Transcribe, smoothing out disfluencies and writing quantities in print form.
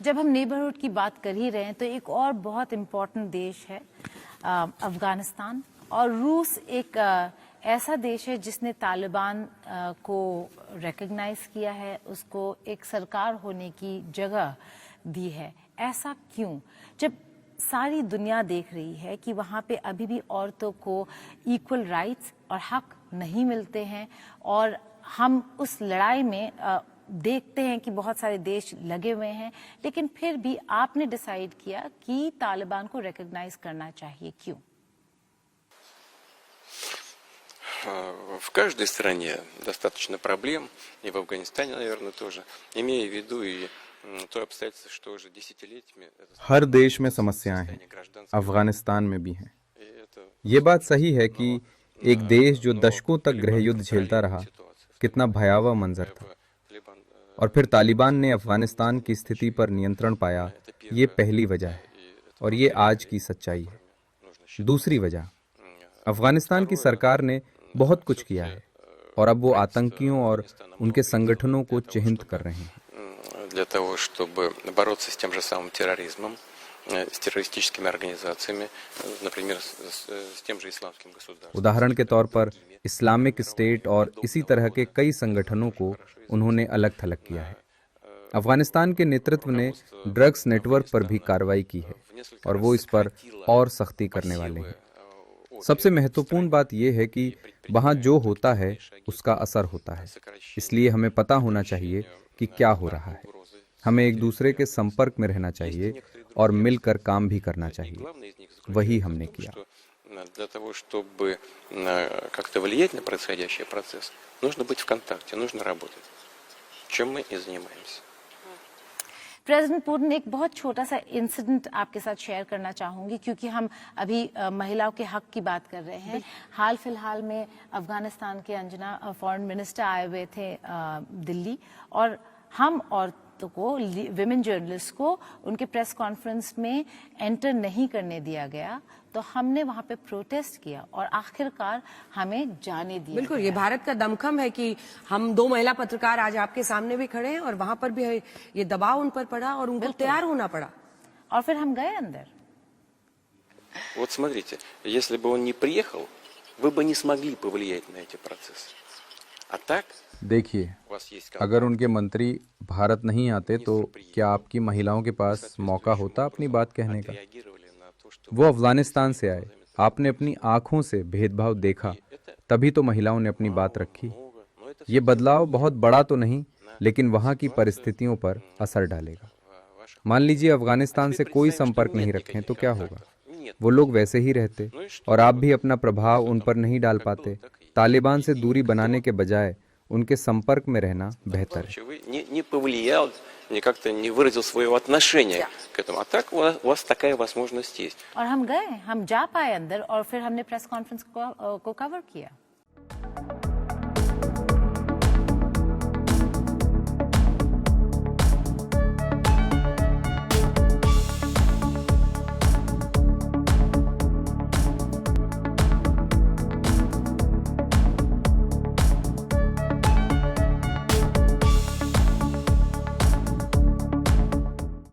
जब हम नेबरहुड की बात कर ही रहे हैं तो एक और बहुत इम्पोर्टेंट देश है अफगानिस्तान। और रूस एक ऐसा देश है जिसने तालिबान को रिकॉग्नाइज किया है, उसको एक सरकार होने की जगह दी है। ऐसा क्यों, जब सारी दुनिया देख रही है कि वहाँ पे अभी भी औरतों को इक्वल राइट्स और हक नहीं मिलते हैं, और हम उस लड़ाई में देखते हैं कि बहुत सारे देश लगे हुए हैं, लेकिन फिर भी आपने डिसाइड किया कि तालिबान को रिकॉग्नाइज करना चाहिए, क्यों? В каждой стране достаточно проблем, и в Афганистане, наверное, тоже, имея в виду и то обстоятельство, что уже десятилетиями... हर देश में समस्याएं हैं, अफगानिस्तान में भी हैं। ये बात सही है कि एक देश जो दशकों तक गृहयुद्ध झेलता रहा, कितना भयावह मंजर था, और फिर तालिबान ने अफगानिस्तान की स्थिति पर नियंत्रण पाया, ये पहली वजह है और ये आज की सच्चाई है। दूसरी वजह, अफगानिस्तान की सरकार ने बहुत कुछ किया है और अब वो आतंकियों और उनके संगठनों को चिह्नित कर रहे हैं। Для того, чтобы бороться с тем же самым терроризмом, с террористическими организациями, например, с тем же исламским государством. उदाहरण के तौर पर इस्लामिक स्टेट और इसी तरह के कई संगठनों को उन्होंने अलग थलग किया है। अफगानिस्तान के नेतृत्व ने ड्रग्स नेटवर्क पर भी कार्रवाई की है और वो इस पर और सख्ती करने वाले हैं। सबसे महत्वपूर्ण बात यह है कि वहाँ जो होता है उसका असर होता है, इसलिए हमें पता होना चाहिए कि क्या हो रहा है। हमें एक दूसरे के संपर्क में रहना चाहिए और मिलकर काम भी करना चाहिए। वही हमने किया। Для того, чтобы как-то влиять на происходящий процесс, нужно быть в контакте, нужно работать. Чем мы и занимаемся. प्रेसिडेंट पुतिन, एक बहुत छोटा सा इंसिडेंट आपके साथ शेयर करना चाहूंगी, क्योंकि हम अभी महिलाओं के हक की बात कर रहे हैं। हाल फिलहाल में अफगानिस्तान के अंजना फॉरेन मिनिस्टर आए हुए थे दिल्ली, और हम औरतों को, विमेन जर्नलिस्ट को, उनके प्रेस कॉन्फ्रेंस में एंटर नहीं करने दिया गया, तो हमने वहां पे प्रोटेस्ट किया और आखिरकार हमें जाने दिया। बिल्कुल, ये भारत का दमखम है कि हम दो महिला पत्रकार आज आपके सामने भी खड़े हैं और वहां पर भी ये दबाव उन पर पड़ा और उनको तैयार होना पड़ा, और फिर हम गए अंदर। Вот смотрите, если бы он не приехал, вы бы не смогли повлиять на эти процессы. А так, देखिए, अगर उनके मंत्री भारत नहीं आते तो क्या आपकी महिलाओं के पास मौका होता अपनी बात कहने का? वो अफगानिस्तान से आए, आपने अपनी आंखों से भेदभाव देखा, तभी तो महिलाओं ने अपनी बात रखी। ये बदलाव बहुत बड़ा तो नहीं, लेकिन वहाँ की परिस्थितियों पर असर डालेगा। मान लीजिए अफगानिस्तान से कोई संपर्क नहीं रखें तो क्या होगा? वो लोग वैसे ही रहते और आप भी अपना प्रभाव उन पर नहीं डाल पाते। तालिबान से दूरी बनाने के बजाय उनके संपर्क में रहना बेहतर है। не повлиял, не как-то не выразил своего отношения к этому. А так у вас такая возможность есть. और हम गए, हम जा पाए अंदर, और फिर हमने प्रेस कॉन्फ्रेंस को कवर किया।